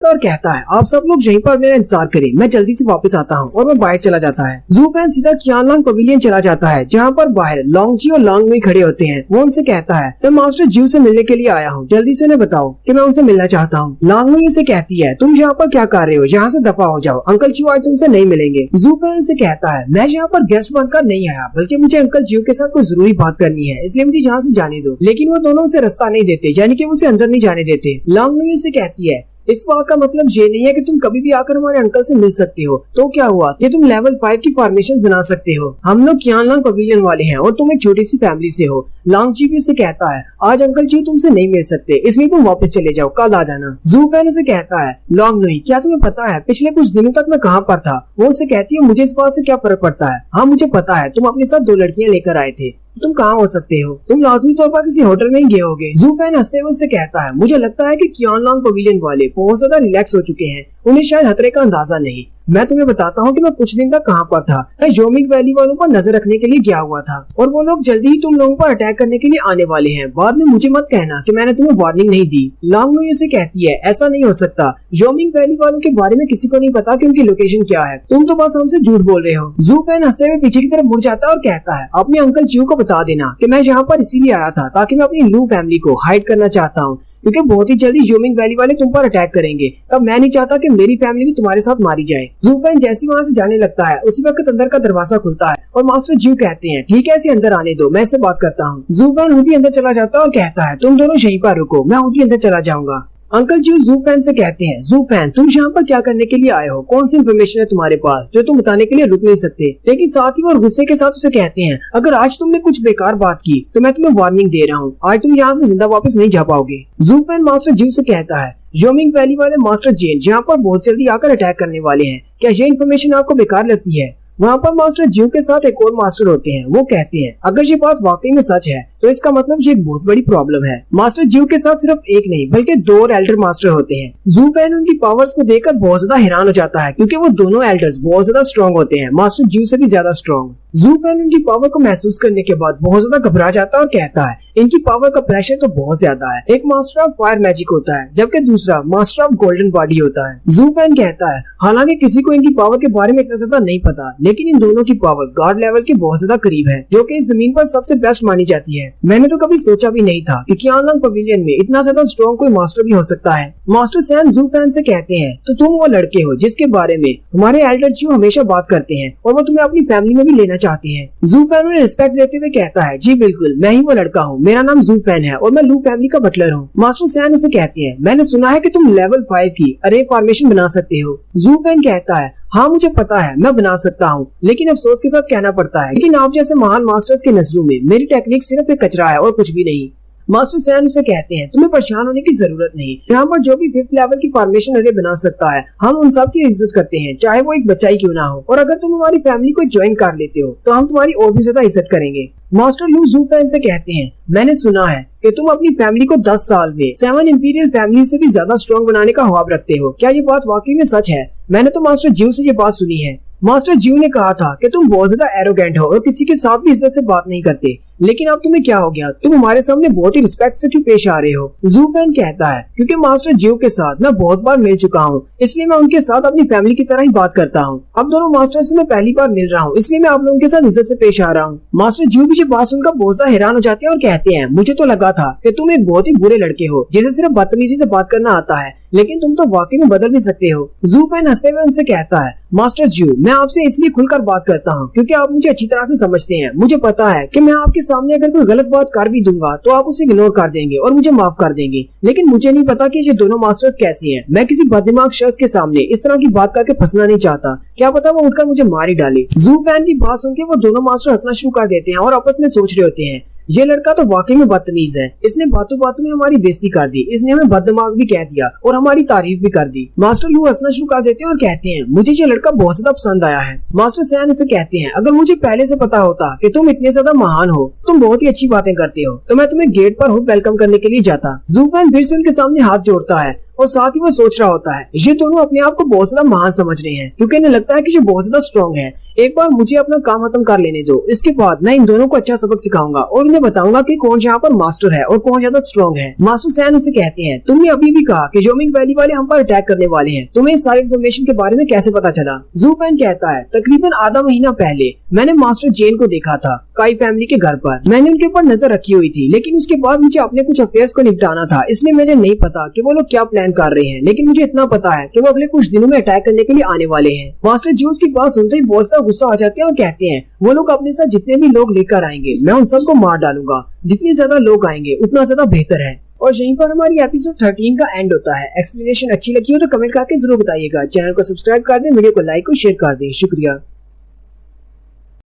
और कहता है आप सब लोग यहीं पर मेरा इंतजार करें, मैं जल्दी से वापस आता हूँ। और वो बाहर चला जाता है। जू फैन सीधा qianlong पवेलियन चला जाता है, जहाँ पर बाहर लॉन्गजी और लॉन्गनुई खड़े होते हैं। वो उनसे कहता है मैं मास्टर जू से मिलने के लिए आया हूँ, जल्दी से उन्हें बताओ कि मैं उनसे मिलना चाहता हूँ। लॉन्गनुई उसे कहती है तुम यहाँ पर क्या कर रहे हो, यहाँ से दफा हो जाओ, अंकल जू आज तुमसे नहीं मिलेंगे। जू फैन उसे कहता है मैं यहाँ पर गेस्ट बनकर नहीं आया, बल्कि मुझे अंकल जू के साथ कोई जरूरी बात करनी है, इसलिए मुझे यहाँ से जाने दो। लेकिन वो दोनों उसे रास्ता नहीं देते, यानी कि उसे अंदर नहीं जाने देते। लॉन्गनुई उसे कहती है इस बात का मतलब ये नहीं है कि तुम कभी भी आकर हमारे अंकल से मिल सकते हो। तो क्या हुआ कि तुम लेवल 5 की फॉर्मेशन बना सकते हो। हम लोग qianlong पवेलियन वाले हैं और तुम एक छोटी सी फैमिली से हो। लॉन्गजी भी उसे कहता है आज अंकल जी तुमसे नहीं मिल सकते, इसलिए तुम वापस चले जाओ, कल आ जाना। जू फैन उसे कहता है लॉन्गनुई क्या तुम्हें पता है पिछले कुछ दिनों तक मैं कहाँ पर था। वो उसे कहती है मुझे इस बात से क्या फर्क पड़ता है। हाँ मुझे पता है तुम अपने साथ 2 लड़कियाँ लेकर आए थे, तुम कहाँ हो सकते हो, तुम लाजमी तौर पर किसी होटल में ही गए होगे। जू फैन हंसते हुए उससे कहता है मुझे लगता है कि qianlong पवेलियन वाले बहुत ज्यादा रिलैक्स हो चुके हैं, उन्हें शायद खतरे का अंदाजा नहीं। मैं तुम्हें बताता हूँ कि मैं कुछ दिन तक कहाँ पर था। मैं योमिंग वैली वालों पर नजर रखने के लिए गया हुआ था और वो लोग जल्दी ही तुम लोगों पर अटैक करने के लिए आने वाले हैं। बाद में मुझे मत कहना कि मैंने तुम्हें वार्निंग नहीं दी। लॉन्गनुई उसे कहती है ऐसा नहीं हो सकता, योमिंग वैली वालों के बारे में किसी को नहीं पता कि उनकी लोकेशन क्या है, तुम तो बस हमसे झूठ बोल रहे हो। जू फैन हंसते हुए पीछे की तरफ मुड़ जाता है और कहता है अपने अंकल जू को बता देना कि मैं यहाँ पर इसीलिए आया था ताकि मैं अपनी लू फैमिली को हाइड करना चाहता हूँ, क्योंकि बहुत ही जल्दी योमिंग वैली वाले तुम पर अटैक करेंगे। तब मैं नहीं चाहता कि मेरी फैमिली भी तुम्हारे साथ मारी जाए। जू फैन जैसे वहाँ से जाने लगता है उसी वक्त अंदर का दरवाजा खुलता है और मास्टर जू कहते हैं ठीक है इसे अंदर आने दो, मैं इससे बात करता हूँ। जू फैन खुद ही अंदर चला जाता है और कहता है तुम दोनों यहीं पर रुको, मैं खुद ही अंदर चला जाऊंगा। अंकल जू जू फैन से कहते हैं जू फैन तुम यहाँ पर क्या करने के लिए आए हो, कौन सी इन्फॉर्मेशन है तुम्हारे पास जो तुम बताने के लिए रुक नहीं सकते। लेकिन साथ ही वो गुस्से के साथ उसे कहते हैं अगर आज तुमने कुछ बेकार बात की तो मैं तुम्हें वार्निंग दे रहा हूँ, आज तुम यहाँ से जिंदा वापस नहीं जा पाओगे। जू फैन मास्टर जू से कहता है योमिंग वैली वाले मास्टर जेन जहाँ पर बहुत जल्दी आकर अटैक करने वाले हैं, क्या ये इन्फॉर्मेशन आपको बेकार लगती है। वहाँ पर मास्टर जू के साथ एक और मास्टर होते हैं। वो कहते हैं अगर ये बात वाकई में सच है तो इसका मतलब ये एक बहुत बड़ी प्रॉब्लम है। मास्टर जू के साथ सिर्फ एक नहीं बल्कि 2 और एल्डर मास्टर होते हैं। जू फैन उनकी पावर्स को देखकर बहुत ज्यादा हैरान हो जाता है, क्योंकि वो दोनों एल्डर्स बहुत ज्यादा स्ट्रॉन्ग होते हैं, मास्टर जू से भी ज्यादा स्ट्रॉन्ग। जू फैन उनकी पावर को महसूस करने के बाद बहुत ज्यादा घबरा जाता है और कहता है इनकी पावर का प्रेशर तो बहुत ज्यादा है। एक मास्टर ऑफ फायर मैजिक होता है जबकि दूसरा मास्टर ऑफ गोल्डन बॉडी होता है। जू फैन कहता है हालांकि किसी को इनकी पावर के बारे में इतना ज्यादा नहीं पता, लेकिन इन दोनों की पावर गॉड लेवल के बहुत ज्यादा करीब है, जो कि इस जमीन पर सबसे बेस्ट मानी जाती है। मैंने तो कभी सोचा भी नहीं था कि qianlong पवेलियन में इतना ज्यादा स्ट्रॉन्ग कोई मास्टर भी हो सकता है। मास्टर सैन जू फैन से कहते हैं तो तुम वो लड़के हो जिसके बारे में हमारे एल्डर जू हमेशा बात करते हैं और वो तुम्हें अपनी फैमिली में भी लेना चाहते हैं। जू फैन उन्हें रिस्पेक्ट देते हुए कहता है जी बिल्कुल मैं ही वो लड़का हूँ, मेरा नाम जू फैन है और मैं लू फैमिली का बटलर हूँ। मास्टर सैन उसे कहते हैं मैंने सुना है कि तुम लेवल 5 की अरे फॉर्मेशन बना सकते हो। जू फैन कहता है हाँ मुझे पता है मैं बना सकता हूँ, लेकिन अफसोस के साथ कहना पड़ता है लेकिन आप जैसे महान मास्टर्स के नजरों में मेरी टेक्निक सिर्फ एक कचरा है और कुछ भी नहीं। मास्टर सैन उसे कहते हैं तुम्हें परेशान होने की जरूरत नहीं, यहाँ पर जो भी 5th लेवल की फॉर्मेशन अरे बना सकता है हम उन सब की इज्जत करते हैं, चाहे वो एक बच्चा ही क्यों ना हो, और अगर तुम हमारी फैमिली को ज्वाइन कर लेते हो तो हम तुम्हारी और भी ज्यादा इज्जत करेंगे। मास्टर लू जू फैन से कहते हैं मैंने सुना है कि तुम अपनी फैमिली को 10 साल में 7 इंपीरियल फैमिली से भी ज्यादा स्ट्रॉन्ग बनाने का ख्वाब रखते हो, क्या ये बात वाकई में सच है। मैंने तो मास्टर जू से ये बात सुनी है। मास्टर जू ने कहा था कि तुम बहुत ज्यादा एरोगेंट हो और किसी के साथ भी इज्जत से बात नहीं करते, लेकिन अब तुम्हें क्या हो गया, तुम हमारे सामने बहुत ही रिस्पेक्ट से क्यों पेश आ रहे हो। जू फैन कहता है क्योंकि मास्टर जू के साथ मैं बहुत बार मिल चुका हूँ, इसलिए मैं उनके साथ अपनी फैमिली की तरह ही बात करता हूँ। अब दोनों मास्टर से मैं पहली बार मिल रहा हूँ, इसलिए मैं आप लोगों के साथ इज्जत से पेश आ रहा हूँ। मास्टर जू भी ये बात सुनकर बहुत ज्यादा हैरान हो जाते हैं और कहते हैं मुझे तो लगा था कि तुम एक बहुत ही बुरे लड़के हो जिसे सिर्फ बदतमीजी से बात करना आता है, लेकिन तुम तो वाकई में बदल भी सकते हो। जू फैन हंसते हुए उनसे कहता है मास्टर जू मैं आपसे इसलिए खुलकर बात करता हूँ क्योंकि आप मुझे अच्छी तरह से समझते हैं। मुझे पता है कि मैं आपके सामने अगर कोई गलत बात कर भी दूंगा तो आप उसे इग्नोर कर देंगे और मुझे माफ कर देंगे, लेकिन मुझे नहीं पता कि ये दोनों मास्टर्स कैसे हैं। मैं किसी बददिमाग शख्स के सामने इस तरह की बात करके फंसना नहीं चाहता, क्या पता वो उठकर मुझे मार ही डाले। जू फैन की बात सुन के वो दोनों मास्टर हंसना शुरू कर देते हैं और आपस में सोच रहे होते हैं ये लड़का तो वाकई में बदतमीज है, इसने बातों बातों में हमारी बेइज्जती कर दी, इसने हमें बददिमाग भी कह दिया और हमारी तारीफ भी कर दी। मास्टर लू हंसना शुरू कर देते हैं और कहते हैं मुझे ये लड़का बहुत ज्यादा पसंद आया है। मास्टर सैन उसे कहते हैं अगर मुझे पहले से पता होता कि तुम इतने ज्यादा महान हो, तुम बहुत ही अच्छी बातें करते हो, तो मैं तुम्हें गेट पर वेलकम करने के लिए जाता। जू फैन फिर से उनके सामने हाथ जोड़ता है और साथ ही वो सोच रहा होता है ये दोनों अपने आप को बहुत ज्यादा महान समझ रहे हैं, क्योंकि इन्हें लगता है कि ये बहुत ज्यादा स्ट्रॉन्ग है। एक बार मुझे अपना काम खत्म कर लेने दो, इसके बाद मैं इन दोनों को अच्छा सबक सिखाऊंगा और उन्हें बताऊंगा कि कौन यहाँ पर मास्टर है और कौन ज्यादा स्ट्रॉन्ग है। मास्टर सैन उसे कहते हैं, तुमने अभी भी कहा कि जोमिंग वैली वाले हम पर अटैक करने वाले हैं, तुम्हें इस सारी इन्फॉर्मेशन के बारे में कैसे पता चला? जू पेन कहता है, तकरीबन आधा महीना पहले मैंने मास्टर जेन को देखा था काई फैमिली के घर पर। मैंने उनके ऊपर नजर रखी हुई थी, लेकिन उसके बाद मुझे अपने कुछ अफेयर्स को निपटाना था, इसलिए मुझे नहीं पता कि वो लोग क्या प्लान कर रहे हैं, लेकिन मुझे इतना पता है कि वो अगले कुछ दिनों में अटैक करने के लिए आने वाले हैं। मास्टर जूस की बात सुनते ही बहुत ज्यादा गुस्सा आ जाते हैं और कहते हैं वो लोग अपने साथ जितने भी लोग लेकर आएंगे मैं उन सबको मार डालूंगा, जितने ज्यादा लोग आएंगे उतना ज्यादा बेहतर है। और यहीं पर हमारी एपिसोड 13 का एंड होता है। एक्सप्लेनेशन अच्छी लगी हो तो कमेंट करके जरूर बताइएगा। चैनल को सब्सक्राइब कर दें, वीडियो को लाइक और शेयर कर दें। शुक्रिया।